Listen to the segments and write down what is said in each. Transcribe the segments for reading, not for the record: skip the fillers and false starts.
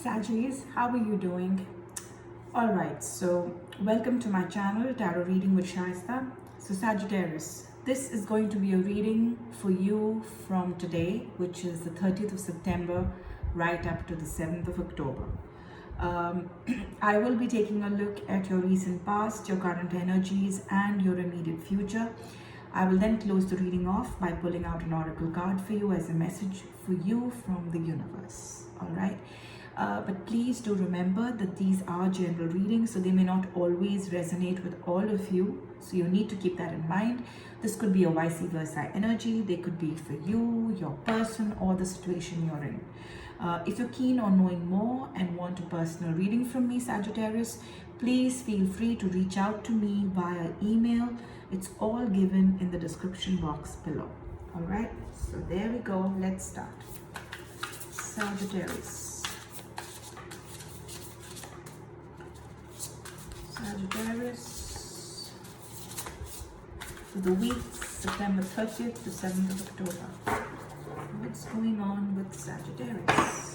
Saggies, how are you doing? Alright, so welcome to my channel, Tarot Reading with Shaista. So Sagittarius, this is going to be a reading for you from today, which is the 30th of September, right up to the 7th of October. I will be taking a look at your recent past, your current energies, and your immediate future. I will then close the reading off by pulling out an oracle card for you as a message for you from the universe. Alright? But please do remember that these are general readings, so they may not always resonate with all of you. So you need to keep that in mind. This could be a vice versa energy. They could be for you, your person, or the situation you're in. If you're keen on knowing more and want a personal reading from me, Sagittarius, please feel free to reach out to me via email. It's all given in the description box below. All right, so there we go. Let's start. Sagittarius. Sagittarius for the week September 30th to 7th of October. What's going on with Sagittarius?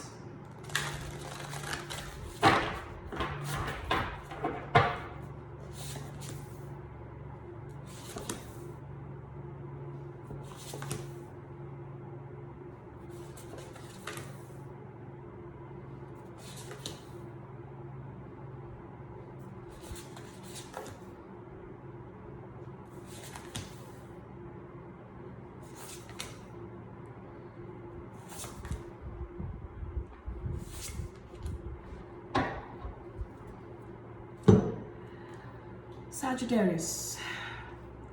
Sagittarius.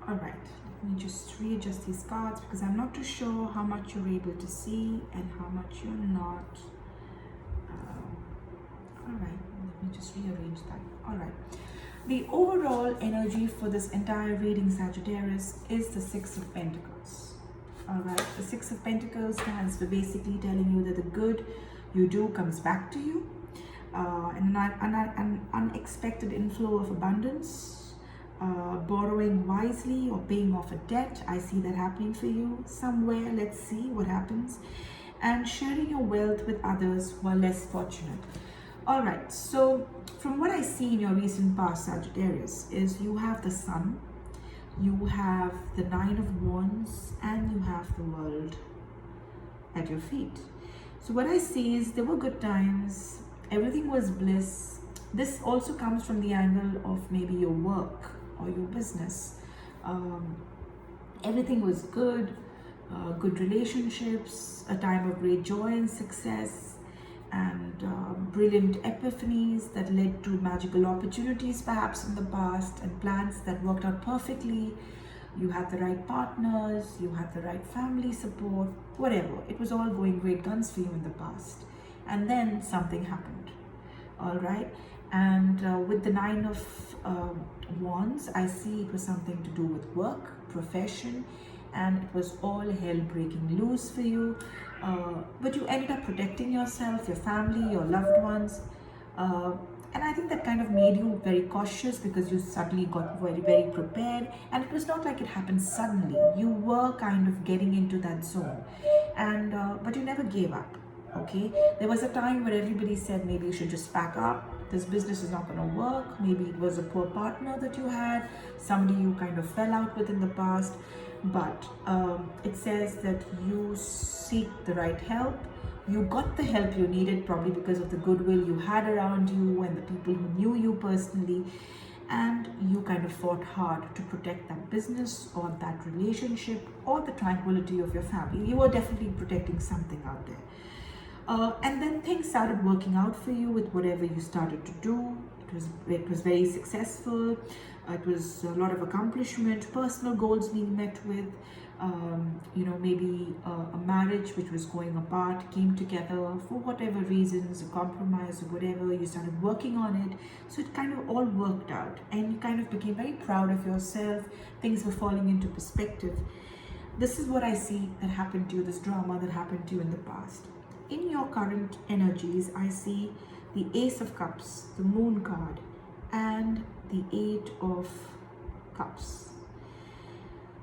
All right, let me just readjust these cards because I'm not too sure how much you're able to see and how much you're not. All right, let me just rearrange that. All right, the overall energy for this entire reading, Sagittarius, is the Six of Pentacles. All right, the Six of Pentacles stands for basically telling you that the good you do comes back to you, and an unexpected inflow of abundance. Borrowing wisely or paying off a debt. I see that happening for you somewhere. Let's see what happens. And sharing your wealth with others who are less fortunate. All right, so from what I see in your recent past, Sagittarius, is you have the Sun, you have the Nine of Wands, and you have the World at your feet. So what I see is there were good times, everything was bliss. This also comes from the angle of maybe your work or your business. Everything was good, good relationships, a time of great joy and success, and brilliant epiphanies that led to magical opportunities perhaps in the past, and plans that worked out perfectly. You had the right partners, you had the right family support, whatever. It was all going great guns for you in the past. And then something happened. All right. And with the Nine of Wands, I see it was something to do with work, profession, and it was all hell breaking loose for you. But you ended up protecting yourself, your family, your loved ones. And I think that kind of made you very cautious because you suddenly got very, very prepared. And it was not like it happened suddenly. You were kind of getting into that zone. And but you never gave up. Okay, there was a time where everybody said maybe you should just pack up, this business is not going to work. Maybe it was a poor partner that you had, somebody you kind of fell out with in the past. But it says that you seek the right help. You got the help you needed, probably because of the goodwill you had around you and the people who knew you personally. And you kind of fought hard to protect that business or that relationship or the tranquility of your family. You were definitely protecting something out there. And then things started working out for you with whatever you started to do. It was very successful. It was a lot of accomplishment, personal goals being met with. Maybe a marriage which was going apart came together for whatever reasons, a compromise or whatever. You started working on it, so it kind of all worked out, and you kind of became very proud of yourself. Things were falling into perspective. This is what I see that happened to you. This drama that happened to you in the past. In your current energies, I see the Ace of Cups, the Moon card, and the Eight of Cups.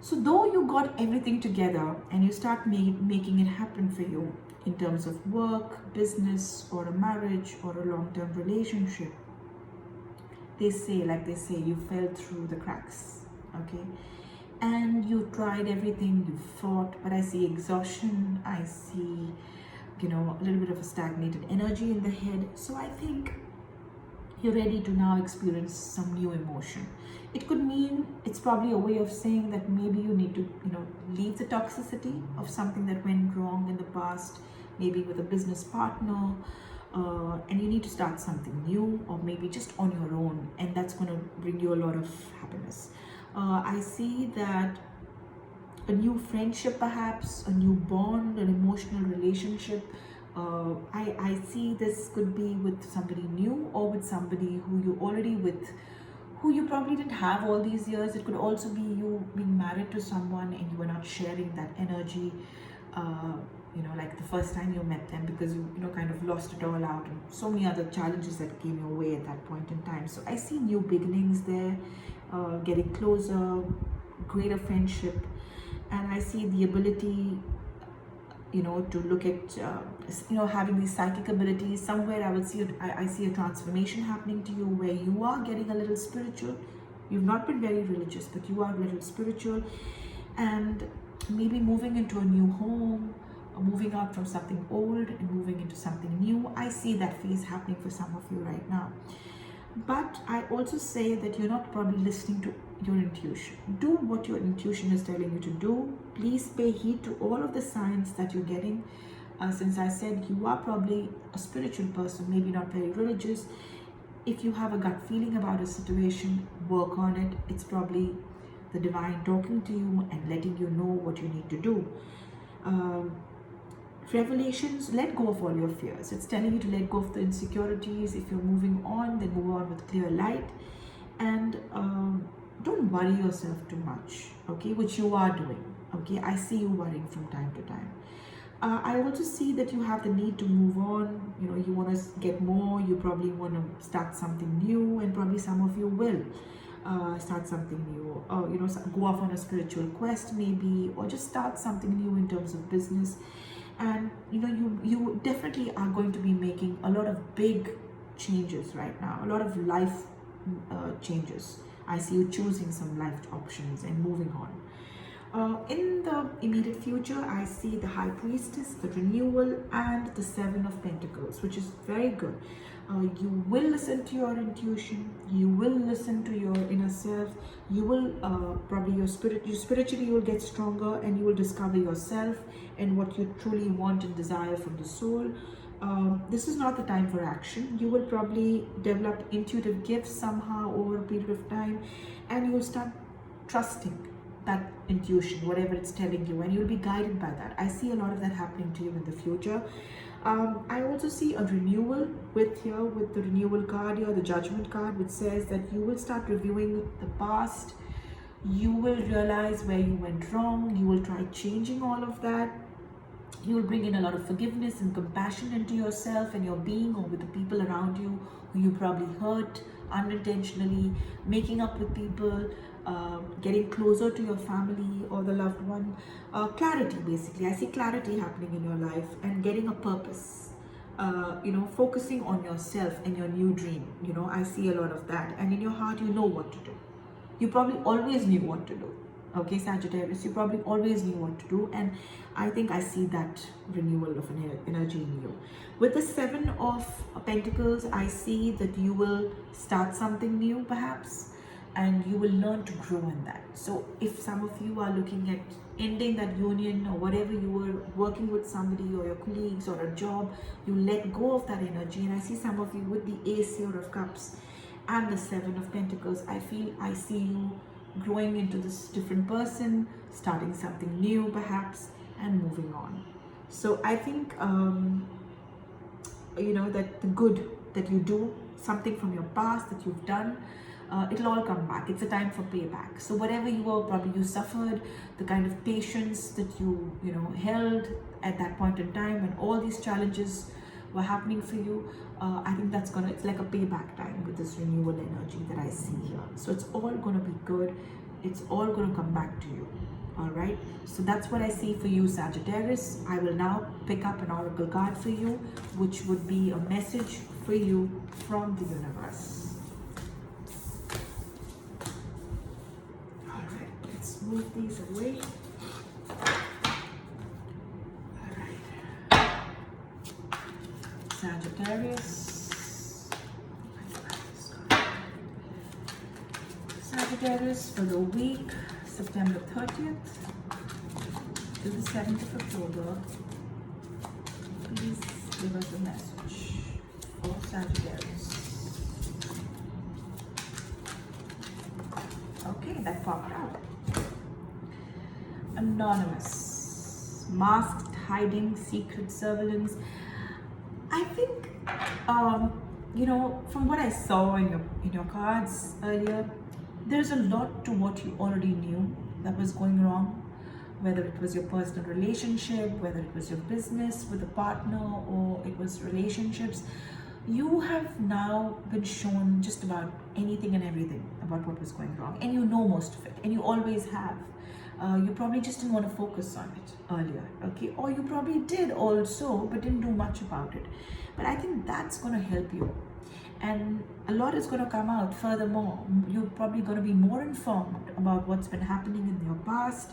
So though you got everything together and you start making it happen for you in terms of work, business, or a marriage or a long-term relationship, they say, you fell through the cracks, okay? And you tried everything, you fought, but I see exhaustion, I see, a little bit of a stagnated energy in the head. So I think you're ready to now experience some new emotion. It could mean, it's probably a way of saying that maybe you need to, leave the toxicity of something that went wrong in the past, maybe with a business partner, and you need to start something new, or maybe just on your own, and that's going to bring you a lot of happiness. I see that a new friendship, perhaps a new bond, an emotional relationship. I see this could be with somebody new, or with somebody who you already with, who you probably didn't have all these years. It could also be you being married to someone and you were not sharing that energy, like the first time you met them, because you kind of lost it all out, and so many other challenges that came your way at that point in time. So I see new beginnings there, getting closer, greater friendship, and I see the ability, to look at, having these psychic abilities. Somewhere I would see, I see a transformation happening to you where you are getting a little spiritual. You've not been very religious, but you are a little spiritual, and maybe moving into a new home, or moving out from something old and moving into something new. I see that phase happening for some of you right now. But I also say that you're not probably listening to your intuition. Do what your intuition is telling you to do. Please pay heed to all of the signs that you're getting. Since I said you are probably a spiritual person, maybe not very religious, if you have a gut feeling about a situation, work on it. It's probably the divine talking to you and letting you know what you need to do. Revelations, let go of all your fears. It's telling you to let go of the insecurities. If you're moving on, then move on with clear light, and don't worry yourself too much, okay, which you are doing, okay? I see you worrying from time to time. I also see that you have the need to move on. You want to get more. You probably want to start something new, and probably some of you will start something new, or go off on a spiritual quest maybe, or just start something new in terms of business. And you definitely are going to be making a lot of big changes right now, a lot of life changes. I see you choosing some life options and moving on. In the immediate future, I see the High Priestess, the Renewal, and the Seven of Pentacles, which is very good. You will listen to your intuition. You will listen to your inner self. You will probably spiritually you will get stronger, and you will discover yourself and what you truly want and desire from the soul. This is not the time for action. You will probably develop intuitive gifts somehow over a period of time, and you will start trusting that intuition, whatever it's telling you, and you'll be guided by that. I see a lot of that happening to you in the future. I also see a renewal with the renewal card here, the judgment card, which says that you will start reviewing the past. You will realize where you went wrong. You will try changing all of that. You will bring in a lot of forgiveness and compassion into yourself and your being, or with the people around you who you probably hurt unintentionally, making up with people, getting closer to your family or the loved one. Clarity, basically. I see clarity happening in your life, and getting a purpose. Focusing on yourself and your new dream. I see a lot of that. And in your heart, you know what to do. You probably always knew what to do. Okay, Sagittarius, you probably always knew what to do, and I think I see that renewal of energy in you. With the Seven of Pentacles, I see that you will start something new, perhaps, and you will learn to grow in that. So if some of you are looking at ending that union, or whatever, you were working with somebody or your colleagues or a job, you let go of that energy. And I see some of you with the Ace here of Cups and the Seven of Pentacles. I see you growing into this different person, starting something new perhaps, and moving on. So I think that the good that you do, something from your past that you've done, it'll all come back. It's a time for payback. So whatever you suffered, the kind of patience that you held at that point in time, and all these challenges were happening for you, I think it's like a payback time with this renewal energy that I see here. So it's all gonna be good. It's all gonna come back to you. All right, so that's what I see for you, Sagittarius. I will now pick up an oracle card for you, which would be a message for you from the universe. All right, let's move these away. All right, Sagittarius. Sagittarius for the week September 30th to the 7th of October. Please give us a message for Sagittarius. Okay, that popped out. Anonymous, masked, hiding, secret surveillance. I think, you know, from what I saw in your cards earlier, there's a lot to what you already knew that was going wrong, whether it was your personal relationship, whether it was your business with a partner, or it was relationships. You have now been shown just about anything and everything about what was going wrong, and you know most of it, and you always have. You probably just didn't want to focus on it earlier, okay? Or you probably did also, but didn't do much about it. But I think that's going to help you. And a lot is going to come out. Furthermore, you're probably going to be more informed about what's been happening in your past.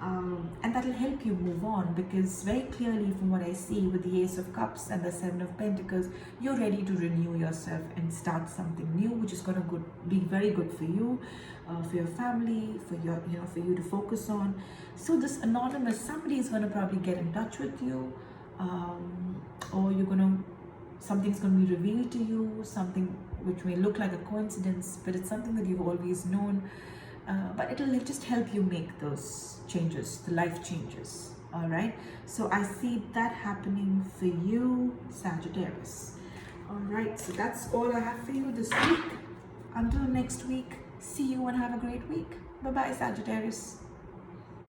And that'll help you move on, because very clearly from what I see with the Ace of Cups and the Seven of Pentacles, you're ready to renew yourself and start something new, which is going to be very good for you, for your family, for for you to focus on. So this anonymous, somebody is going to probably get in touch with you, or something's going to be revealed to you, something which may look like a coincidence, but it's something that you've always known. But it'll just help you make those changes, the life changes. All right, so I see that happening for you, Sagittarius. All right, so that's all I have for you this week. Until next week, see you and have a great week. Bye bye, Sagittarius.